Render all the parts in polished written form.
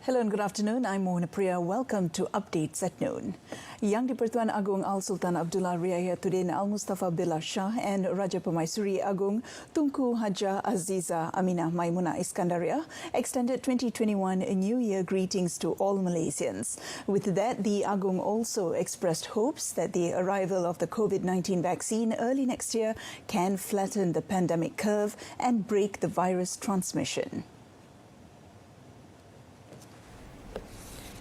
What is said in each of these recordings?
Hello and good afternoon. I'm Mohana Priya. Welcome to Updates at Noon. Yang di-Pertuan Agong Al-Sultan Abdullah Riayatuddin Al-Mustafa Billah Shah and Raja Pemaisuri Agong Tunku Haja Aziza Aminah Maimunah Iskandaria extended 2021 New Year greetings to all Malaysians. With that, the Agong also expressed hopes that the arrival of the COVID-19 vaccine early next year can flatten the pandemic curve and break the virus transmission.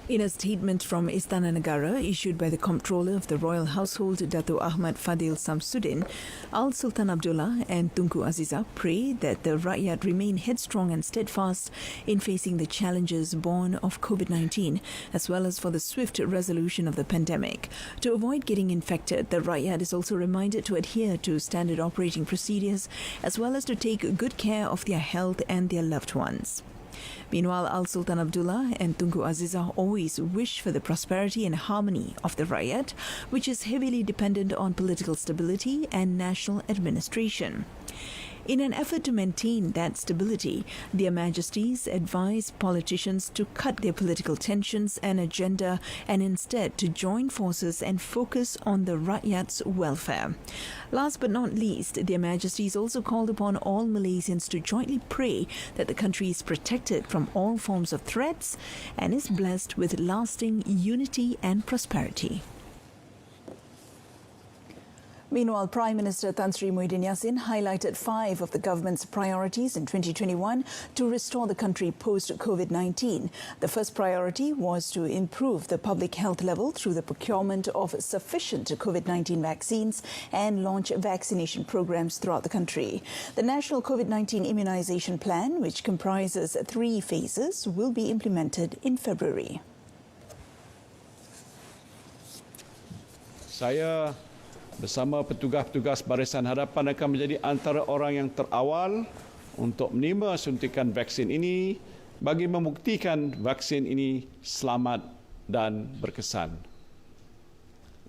In a statement from Istana Negara issued by the Comptroller of the Royal Household, Dato' Ahmad Fadil Samsudin, Al-Sultan Abdullah and Tunku Aziza pray that the Rakyat remain headstrong and steadfast in facing the challenges born of COVID-19, as well as for the swift resolution of the pandemic. To avoid getting infected, the Rakyat is also reminded to adhere to standard operating procedures, as well as to take good care of their health and their loved ones. Meanwhile, Al-Sultan Abdullah and Tunku Aziza always wish for the prosperity and harmony of the Rakyat, which is heavily dependent on political stability and national administration. In an effort to maintain that stability, their Majesties advise politicians to cut their political tensions and agenda and instead to join forces and focus on the Rakyat's welfare. Last but not least, their Majesties also called upon all Malaysians to jointly pray that the country is protected from all forms of threats and is blessed with lasting unity and prosperity. Meanwhile, Prime Minister Tan Sri Muhyiddin Yassin highlighted 5 of the government's priorities in 2021 to restore the country post-COVID-19. The first priority was to improve the public health level through the procurement of sufficient COVID-19 vaccines and launch vaccination programs throughout the country. The National COVID-19 Immunisation Plan, which comprises 3 phases, will be implemented in February. Saya bersama petugas-petugas Barisan Hadapan akan menjadi antara orang yang terawal untuk menerima suntikan vaksin ini bagi membuktikan vaksin ini selamat dan berkesan.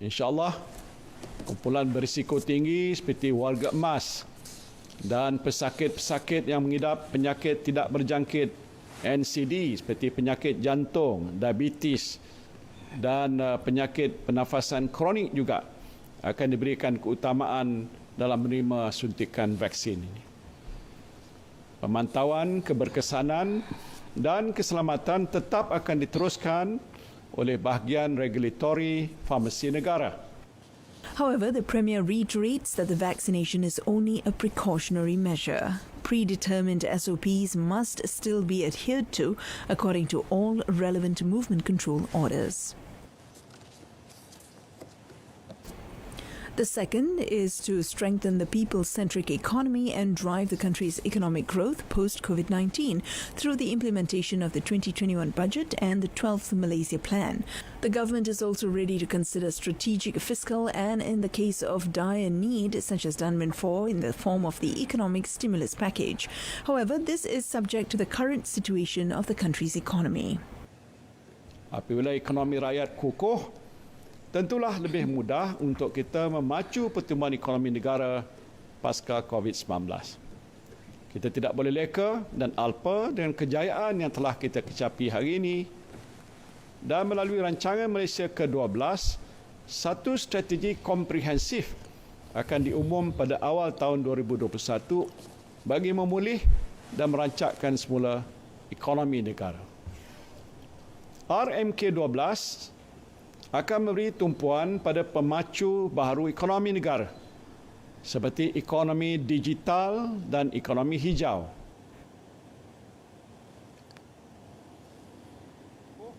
InsyaAllah, kumpulan berisiko tinggi seperti warga emas dan pesakit-pesakit yang mengidap penyakit tidak berjangkit NCD seperti penyakit jantung, diabetes dan penyakit pernafasan kronik juga akan diberikan keutamaan dalam menerima suntikan vaksin ini. Pemantauan keberkesanan dan keselamatan tetap akan diteruskan oleh bahagian regulatory farmasi negara. However, the Premier reiterates that the vaccination is only a precautionary measure. Predetermined SOPs must still be adhered to according to all relevant movement control orders. The second is to strengthen the people-centric economy and drive the country's economic growth post-COVID-19 through the implementation of the 2021 budget and the 12th Malaysia Plan. The government is also ready to consider strategic fiscal and, in the case of dire need, such as done before in the form of the economic stimulus package. However, this is subject to the current situation of the country's economy. Apabila ekonomi rakyat kukuh, tentulah lebih mudah untuk kita memacu pertumbuhan ekonomi negara pasca COVID-19. Kita tidak boleh leka dan alpa dengan kejayaan yang telah kita kecapi hari ini, dan melalui rancangan Malaysia ke-12, satu strategi komprehensif akan diumum pada awal tahun 2021 bagi memulih dan merancakkan semula ekonomi negara. RMK12 akan memberi tumpuan pada pemacu baharu ekonomi negara seperti ekonomi digital dan ekonomi hijau.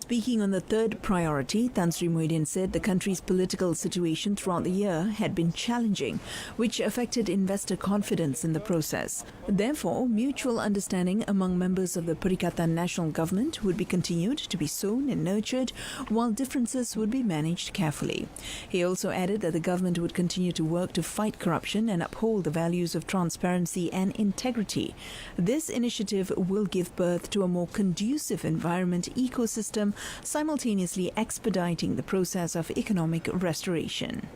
Speaking on the third priority, Tan Sri Muhyiddin said the country's political situation throughout the year had been challenging, which affected investor confidence in the process. Therefore, mutual understanding among members of the Perikatan Nasional Government would be continued to be sown and nurtured, while differences would be managed carefully. He also added that the government would continue to work to fight corruption and uphold the values of transparency and integrity. This initiative will give birth to a more conducive environment ecosystem, simultaneously expediting the process of economic restoration.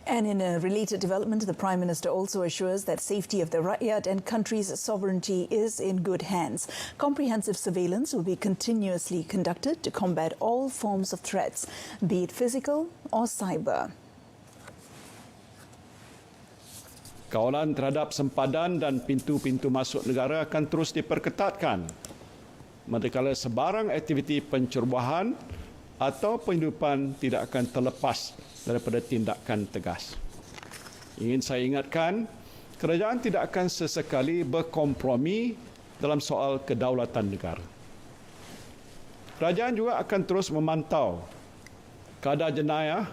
And in a related development, the Prime Minister also assures that safety of the Rakyat and country's sovereignty is in good hands. Comprehensive surveillance will be continuously conducted to combat all forms of threats, be it physical or cyber. Kawalan terhadap sempadan dan pintu-pintu masuk negara akan terus diperketatkan, manakala sebarang aktiviti pencerobohan atau penyeludupan tidak akan terlepas daripada tindakan tegas. Ingin saya ingatkan, kerajaan tidak akan sesekali berkompromi dalam soal kedaulatan negara. Kerajaan juga akan terus memantau kadar jenayah,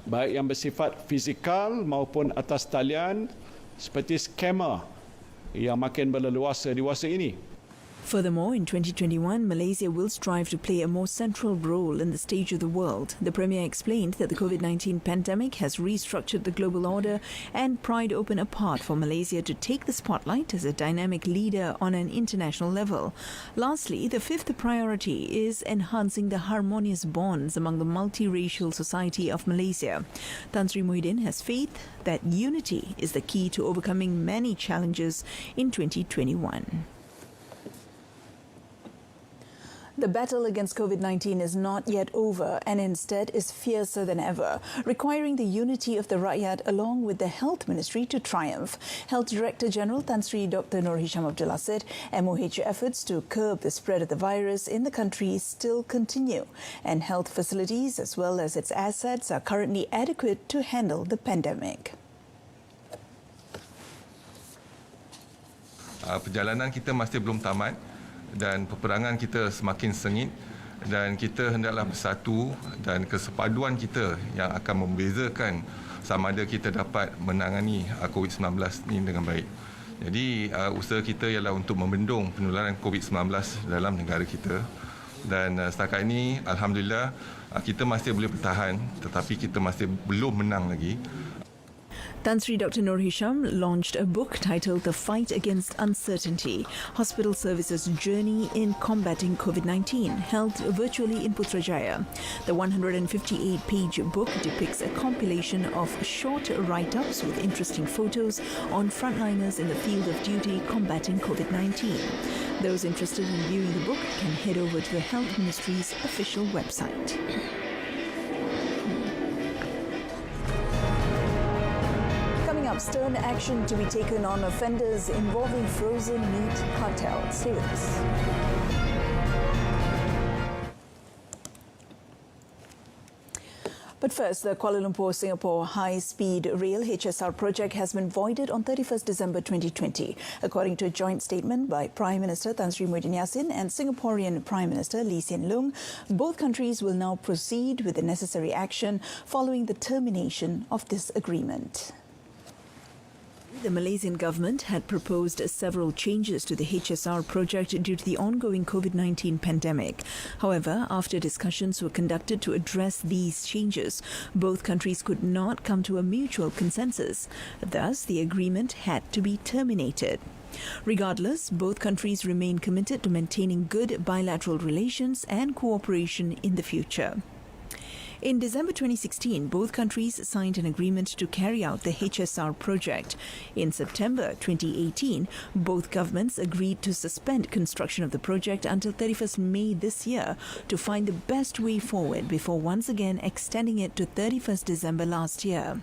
baik yang bersifat fizikal maupun atas talian, seperti skamer yang makin berleluasa di masa ini. Furthermore, in 2021, Malaysia will strive to play a more central role in the stage of the world. The Premier explained that the COVID-19 pandemic has restructured the global order and pried open a path for Malaysia to take the spotlight as a dynamic leader on an international level. Lastly, the fifth priority is enhancing the harmonious bonds among the multiracial society of Malaysia. Tan Sri Muhyiddin has faith that unity is the key to overcoming many challenges in 2021. The battle against COVID-19 is not yet over and instead is fiercer than ever, requiring the unity of the Rakyat along with the Health Ministry to triumph. Health Director General Tan Sri Dr. Nur Hisham Abdullah said MOH efforts to curb the spread of the virus in the country still continue, and health facilities as well as its assets are currently adequate to handle the pandemic. Perjalanan kita masih belum tamat dan peperangan kita semakin sengit, dan kita hendaklah bersatu, dan kesepaduan kita yang akan membezakan sama ada kita dapat menangani COVID-19 ini dengan baik. Jadi usaha kita ialah untuk membendung penularan COVID-19 dalam negara kita, dan setakat ini alhamdulillah kita masih boleh bertahan, tetapi kita masih belum menang lagi. Tan Sri Dr. Nur Hisham launched a book titled The Fight Against Uncertainty, Hospital Services' Journey in Combating COVID-19, held virtually in Putrajaya. The 158-page book depicts a compilation of short write-ups with interesting photos on frontliners in the field of duty combating COVID-19. Those interested in viewing the book can head over to the Health Ministry's official website. Stern action to be taken on offenders involving frozen meat cartels. Stay with us. But first, the Kuala Lumpur-Singapore High-Speed Rail HSR project has been voided on 31st December 2020. According to a joint statement by Prime Minister Tan Sri Muhyiddin Yassin and Singaporean Prime Minister Lee Hsien Loong, both countries will now proceed with the necessary action following the termination of this agreement. The Malaysian government had proposed several changes to the HSR project due to the ongoing COVID-19 pandemic. However, after discussions were conducted to address these changes, both countries could not come to a mutual consensus. Thus, the agreement had to be terminated. Regardless, both countries remain committed to maintaining good bilateral relations and cooperation in the future. In December 2016, both countries signed an agreement to carry out the HSR project. In September 2018, both governments agreed to suspend construction of the project until 31st May this year to find the best way forward before once again extending it to 31st December last year.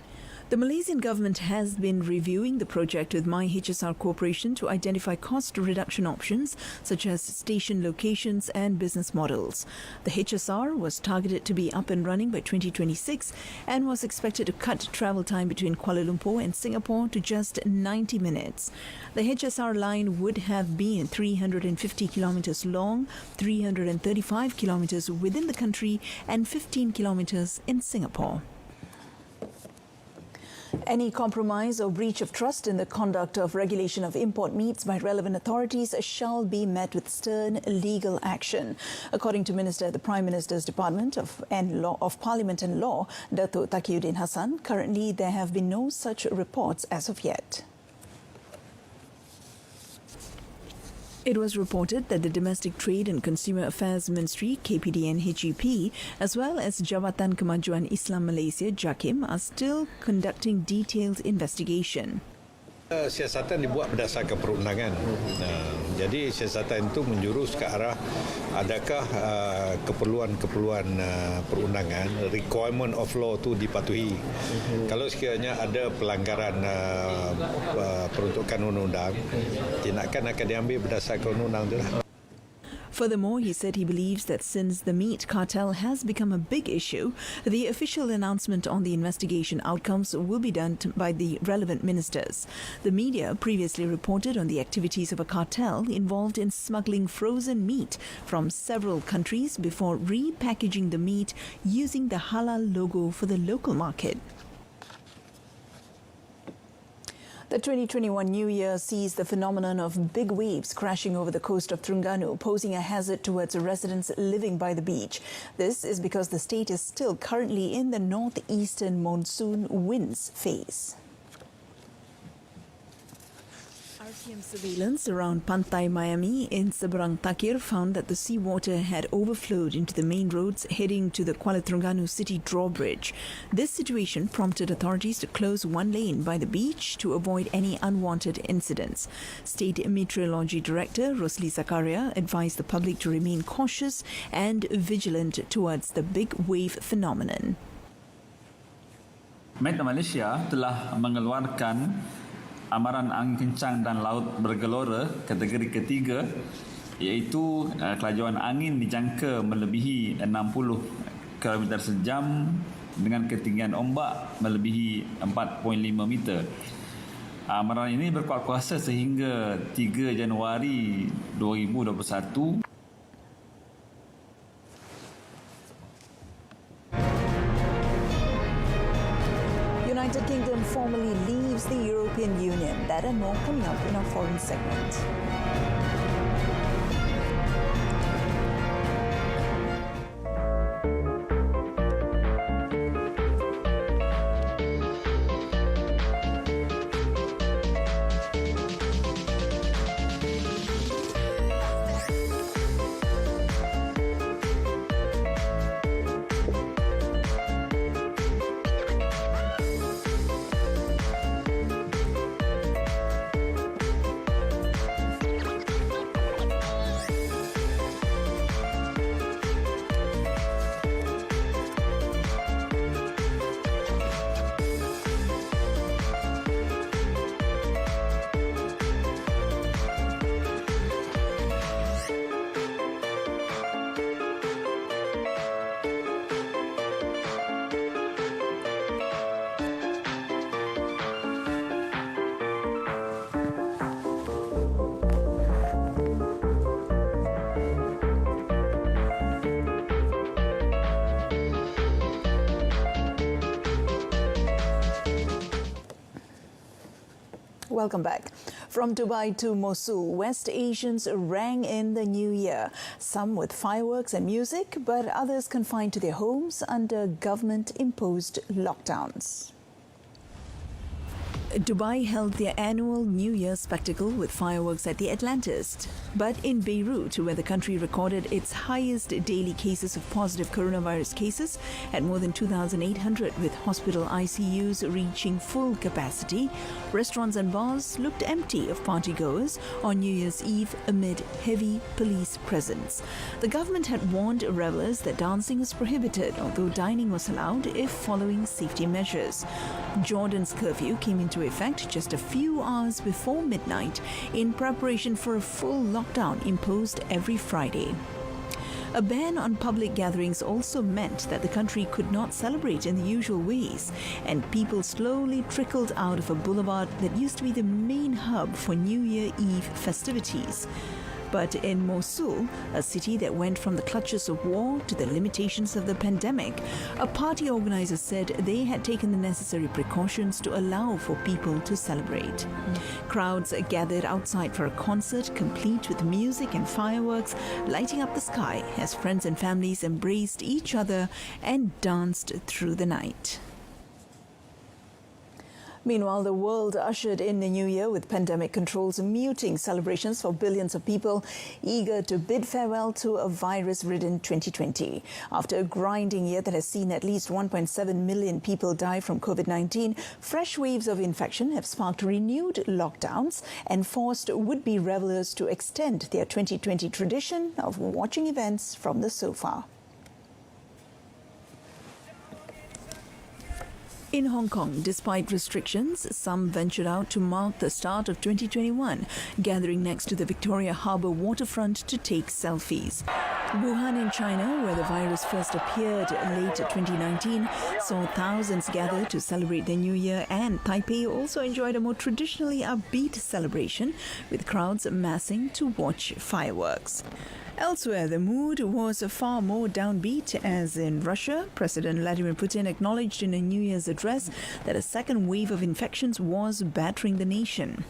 The Malaysian government has been reviewing the project with MyHSR Corporation to identify cost reduction options such as station locations and business models. The HSR was targeted to be up and running by 2026 and was expected to cut travel time between Kuala Lumpur and Singapore to just 90 minutes. The HSR line would have been 350 kilometers long, 335 kilometers within the country and 15 kilometers in Singapore. Any compromise or breach of trust in the conduct of regulation of import meats by relevant authorities shall be met with stern legal action. According to Minister at the Prime Minister's Department of Parliament and Law, Datuk Taqiyuddin Hassan, currently there have been no such reports as of yet. It was reported that the Domestic Trade and Consumer Affairs Ministry, KPDN HEP, as well as Jabatan Kemajuan Islam Malaysia, JAKIM, are still conducting detailed investigation. Siasatan dibuat berdasarkan perundangan. Jadi siasatan itu menjurus ke arah adakah keperluan-keperluan perundangan, requirement of law itu dipatuhi. Kalau sekiranya ada pelanggaran peruntukan undang-undang, tindakan akan diambil berdasarkan undang-undang itu lah. Furthermore, he said he believes that since the meat cartel has become a big issue, the official announcement on the investigation outcomes will be done by the relevant ministers. The media previously reported on the activities of a cartel involved in smuggling frozen meat from several countries before repackaging the meat using the halal logo for the local market. The 2021 New Year sees the phenomenon of big waves crashing over the coast of Terengganu, posing a hazard towards residents living by the beach. This is because the state is still currently in the northeastern monsoon winds phase. RTM surveillance around Pantai Miami in Seberang Takir found that the seawater had overflowed into the main roads heading to the Kuala Terengganu City drawbridge. This situation prompted authorities to close one lane by the beach to avoid any unwanted incidents. State Meteorology Director Rosli Zakaria advised the public to remain cautious and vigilant towards the big wave phenomenon. Met Malaysia telah mengeluarkan amaran angin kencang dan laut bergelora kategori ketiga, iaitu kelajuan angin dijangka melebihi 60 km sejam dengan ketinggian ombak melebihi 4.5 meter. Amaran ini berkuat kuasa sehingga 3 Januari 2021. United Kingdom formally leaves the European Union. That and more coming up in our foreign segment. Welcome back. From Dubai to Mosul, West Asians rang in the new year, some with fireworks and music, but others confined to their homes under government-imposed lockdowns. Dubai held their annual New Year spectacle with fireworks at the Atlantis. But in Beirut, where the country recorded its highest daily cases of positive coronavirus cases at more than 2,800, with hospital ICUs reaching full capacity, restaurants and bars looked empty of partygoers on New Year's Eve amid heavy police presence. The government had warned revelers that dancing was prohibited, although dining was allowed if following safety measures. Jordan's curfew came into effect just a few hours before midnight in preparation for a full lockdown imposed every Friday. A ban on public gatherings also meant that the country could not celebrate in the usual ways, and people slowly trickled out of a boulevard that used to be the main hub for New Year Eve festivities. But in Mosul, a city that went from the clutches of war to the limitations of the pandemic, a party organizer said they had taken the necessary precautions to allow for people to celebrate. Crowds gathered outside for a concert complete with music and fireworks lighting up the sky as friends and families embraced each other and danced through the night. Meanwhile, the world ushered in the new year with pandemic controls muting celebrations for billions of people eager to bid farewell to a virus-ridden 2020. After a grinding year that has seen at least 1.7 million people die from COVID-19, fresh waves of infection have sparked renewed lockdowns and forced would-be revelers to extend their 2020 tradition of watching events from the sofa. In Hong Kong, despite restrictions, some ventured out to mark the start of 2021, gathering next to the Victoria Harbour waterfront to take selfies. Wuhan in China, where the virus first appeared late 2019, saw thousands gather to celebrate the New Year, and Taipei also enjoyed a more traditionally upbeat celebration, with crowds massing to watch fireworks. Elsewhere, the mood was far more downbeat, as in Russia, President Vladimir Putin acknowledged in a New Year's address that a second wave of infections was battering the nation.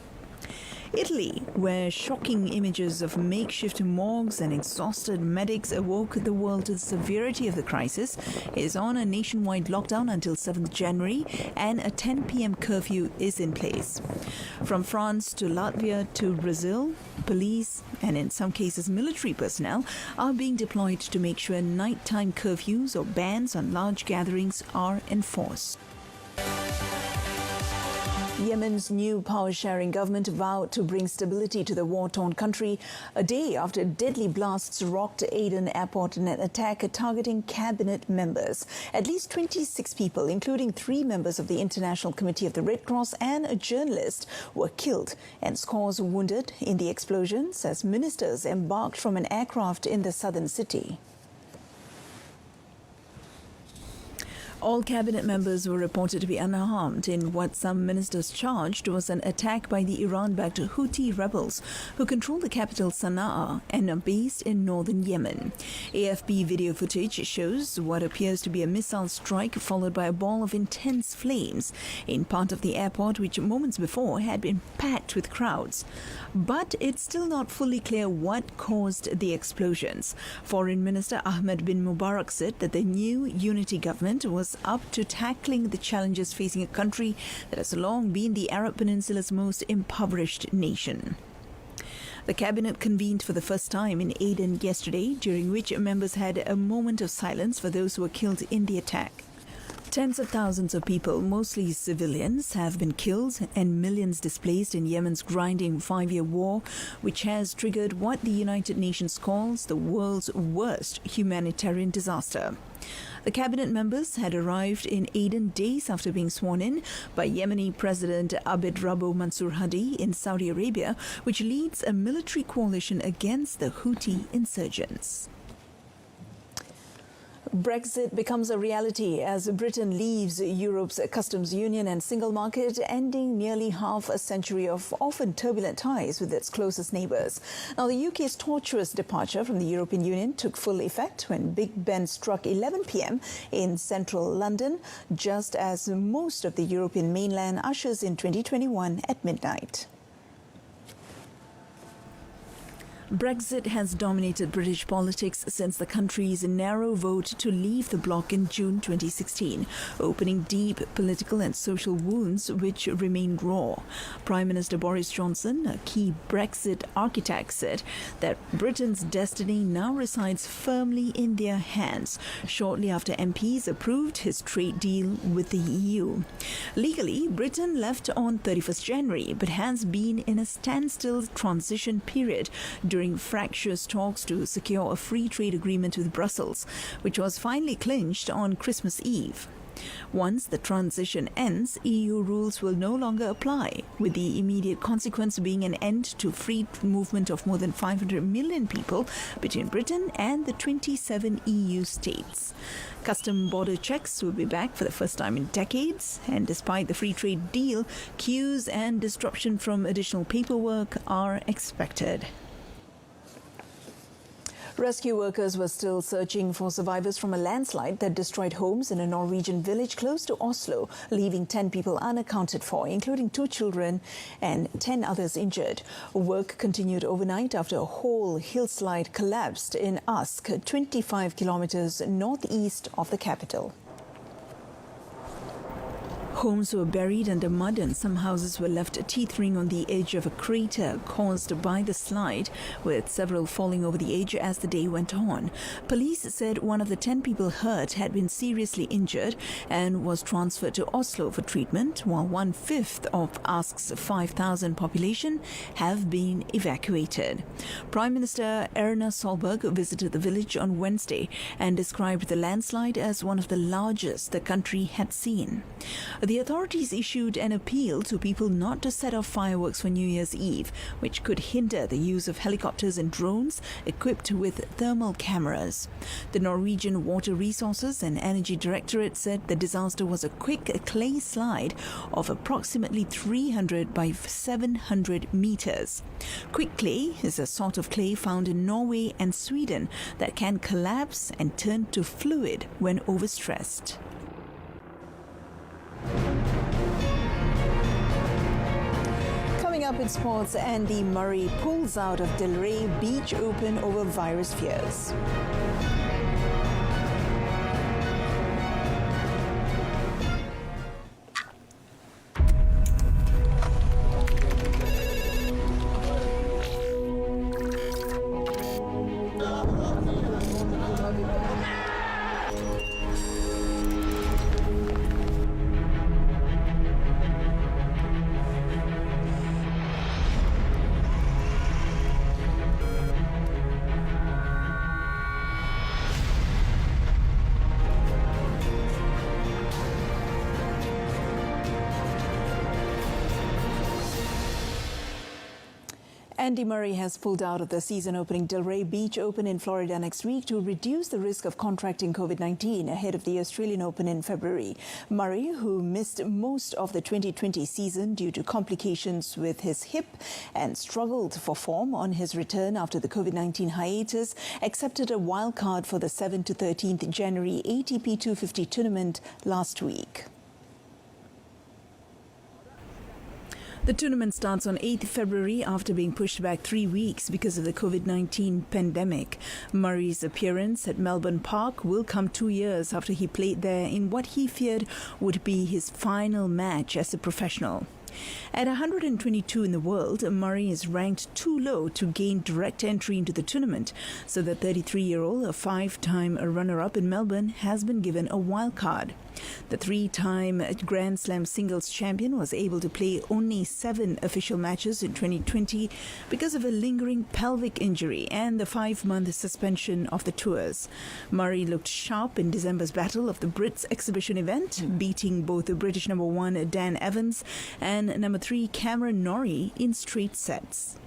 Italy, where shocking images of makeshift morgues and exhausted medics awoke the world to the severity of the crisis, is on a nationwide lockdown until 7th January, and a 10 p.m. curfew is in place. From France to Latvia to Brazil, police and in some cases military personnel are being deployed to make sure nighttime curfews or bans on large gatherings are enforced. Yemen's new power-sharing government vowed to bring stability to the war-torn country a day after deadly blasts rocked Aden Airport in an attack targeting cabinet members. At least 26 people, including 3 members of the International Committee of the Red Cross and a journalist, were killed and scores wounded in the explosions as ministers embarked from an aircraft in the southern city. All cabinet members were reported to be unharmed in what some ministers charged was an attack by the Iran-backed Houthi rebels who control the capital Sana'a and are based in northern Yemen. AFP video footage shows what appears to be a missile strike followed by a ball of intense flames in part of the airport, which moments before had been packed with crowds. But it's still not fully clear what caused the explosions. Foreign Minister Ahmed bin Mubarak said that the new unity government was up to tackling the challenges facing a country that has long been the Arab Peninsula's most impoverished nation. The cabinet convened for the first time in Aden yesterday, during which members had a moment of silence for those who were killed in the attack. Tens of thousands of people, mostly civilians, have been killed and millions displaced in Yemen's grinding 5-year war, which has triggered what the United Nations calls the world's worst humanitarian disaster. The cabinet members had arrived in Aden days after being sworn in by Yemeni President Abd Rabbo Mansour Hadi in Saudi Arabia, which leads a military coalition against the Houthi insurgents. Brexit becomes a reality as Britain leaves Europe's customs union and single market, ending nearly half a century of often turbulent ties with its closest neighbours. Now, the UK's tortuous departure from the European Union took full effect when Big Ben struck 11 p.m. in central London, just as most of the European mainland ushers in 2021 at midnight. Brexit has dominated British politics since the country's narrow vote to leave the bloc in June 2016, opening deep political and social wounds which remain raw. Prime Minister Boris Johnson, a key Brexit architect, said that Britain's destiny now resides firmly in their hands, shortly after MPs approved his trade deal with the EU. Legally, Britain left on 31st January, but has been in a standstill transition period during fractious talks to secure a free trade agreement with Brussels, which was finally clinched on Christmas Eve. Once the transition ends, EU rules will no longer apply, with the immediate consequence being an end to free movement of more than 500 million people between Britain and the 27 EU states. Custom border checks will be back for the first time in decades, and despite the free trade deal, queues and disruption from additional paperwork are expected. Rescue workers were still searching for survivors from a landslide that destroyed homes in a Norwegian village close to Oslo, leaving 10 people unaccounted for, including 2 children and 10 others injured. Work continued overnight after a whole hillside collapsed in Ask, 25 kilometers northeast of the capital. Homes were buried under mud and some houses were left teetering on the edge of a crater caused by the slide, with several falling over the edge as the day went on. Police said one of the 10 people hurt had been seriously injured and was transferred to Oslo for treatment, while 1/5 of Ask's 5,000 population have been evacuated. Prime Minister Erna Solberg visited the village on Wednesday and described the landslide as one of the largest the country had seen. The authorities issued an appeal to people not to set off fireworks for New Year's Eve, which could hinder the use of helicopters and drones equipped with thermal cameras. The Norwegian Water Resources and Energy Directorate said the disaster was a quick clay slide of approximately 300 by 700 meters. Quick clay is a sort of clay found in Norway and Sweden that can collapse and turn to fluid when overstressed. Coming up in sports, Andy Murray pulls out of Delray Beach Open over virus fears. Andy Murray has pulled out of the season-opening Delray Beach Open in Florida next week to reduce the risk of contracting COVID-19 ahead of the Australian Open in February. Murray, who missed most of the 2020 season due to complications with his hip and struggled for form on his return after the COVID-19 hiatus, accepted a wild card for the 7th to 13th January ATP 250 tournament last week. The tournament starts on 8th February after being pushed back 3 weeks because of the COVID-19 pandemic. Murray's appearance at Melbourne Park will come 2 years after he played there in what he feared would be his final match as a professional. At 122 in the world, Murray is ranked too low to gain direct entry into the tournament, so the 33-year-old, a 5-time runner-up in Melbourne, has been given a wild card. The 3-time Grand Slam singles champion was able to play only 7 official matches in 2020 because of a lingering pelvic injury and the 5-month suspension of the tours. Murray looked sharp in December's Battle of the Brits exhibition event, beating both the British number 1 Dan Evans and number 3 Cameron Norrie in straight sets.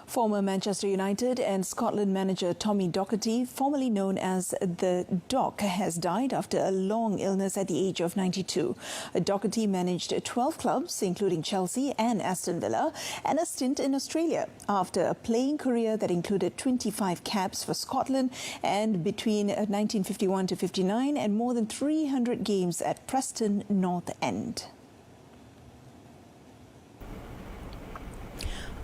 Former Manchester United and Scotland manager Tommy Docherty, formerly known as the Doc, has died after a long illness at the age of 92. Docherty managed 12 clubs, including Chelsea and Aston Villa, and a stint in Australia after a playing career that included 25 caps for Scotland and between 1951 to 59 and more than 300 games at Preston North End.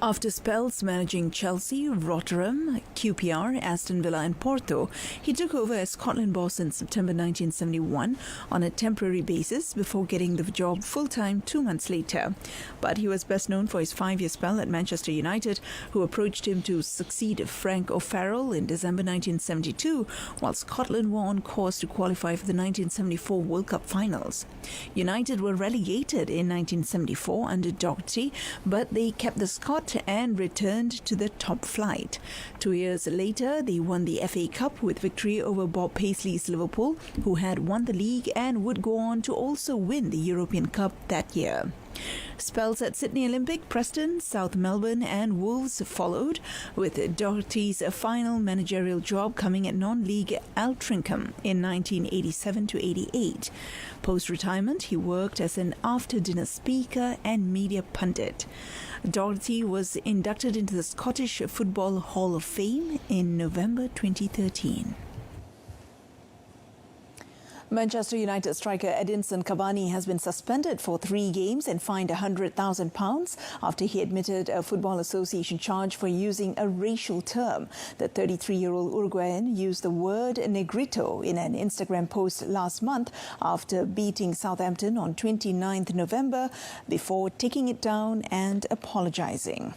After spells managing Chelsea, Rotherham, QPR, Aston Villa and Porto, he took over as Scotland boss in September 1971 on a temporary basis before getting the job full-time 2 months later. But he was best known for his 5-year spell at Manchester United, who approached him to succeed Frank O'Farrell in December 1972, while Scotland were on course to qualify for the 1974 World Cup finals. United were relegated in 1974 under Docherty, but they kept the Scot and returned to the top flight. 2 years later, they won the FA Cup with victory over Bob Paisley's Liverpool, who had won the league and would go on to also win the European Cup that year. Spells at Sydney Olympic, Preston, South Melbourne and Wolves followed, with Docherty's final managerial job coming at non-league Altrincham in 1987 to 88. Post-retirement, he worked as an after-dinner speaker and media pundit. Docherty was inducted into the Scottish Football Hall of Fame in November 2013. Manchester United striker Edinson Cavani has been suspended for 3 games and fined £100,000 after he admitted a Football Association charge for using a racial term. The 33-year-old Uruguayan used the word negrito in an Instagram post last month after beating Southampton on 29th November before taking it down and apologising.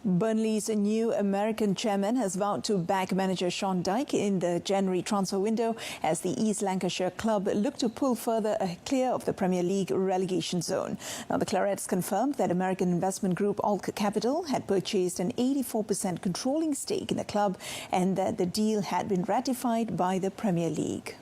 Burnley's new American chairman has vowed to back manager Sean Dyche in the January transfer window as the East Lancashire club look to pull further clear of the Premier League relegation zone. Now, the Clarets confirmed that American investment group Alk Capital had purchased an 84% controlling stake in the club and that the deal had been ratified by the Premier League.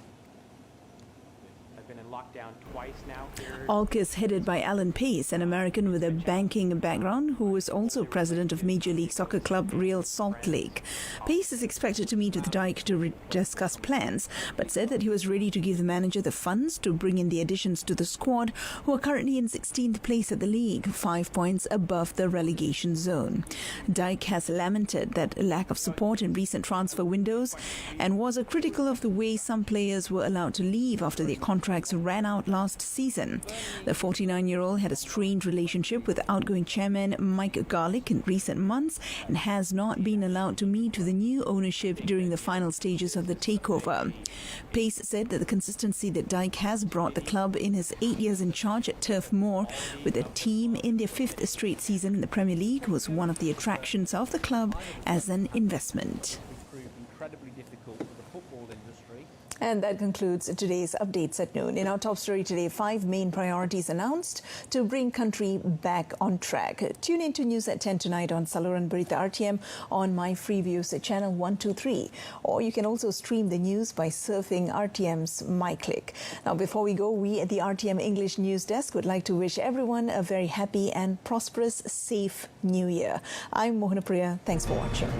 Lockdown twice now. Alk is headed by Alan Pace, an American with a banking background who is also president of Major League Soccer club Real Salt Lake. Pace is expected to meet with Dyche to discuss plans, but said that he was ready to give the manager the funds to bring in the additions to the squad, who are currently in 16th place at the league, 5 points above the relegation zone. Dyche has lamented that lack of support in recent transfer windows and was critical of the way some players were allowed to leave after their contracts ran out last season. The 49-year-old had a strained relationship with outgoing chairman Mike Garlick in recent months and has not been allowed to meet with the new ownership during the final stages of the takeover. Pace said that the consistency that Dyche has brought the club in his 8 years in charge at Turf Moor, with the team in their 5th straight season in the Premier League, was one of the attractions of the club as an investment. Proved incredibly difficult for the football industry. And that concludes today's updates at noon. In our top story today, 5 main priorities announced to bring country back on track. Tune in to News at 10 tonight on Saluran Berita RTM on My Freeviews channel 123. Or you can also stream the news by surfing RTM's MyClick. Now, before we go, we at the RTM English News Desk would like to wish everyone a very happy and prosperous, safe New Year. I'm Mohana Priya. Thanks for watching.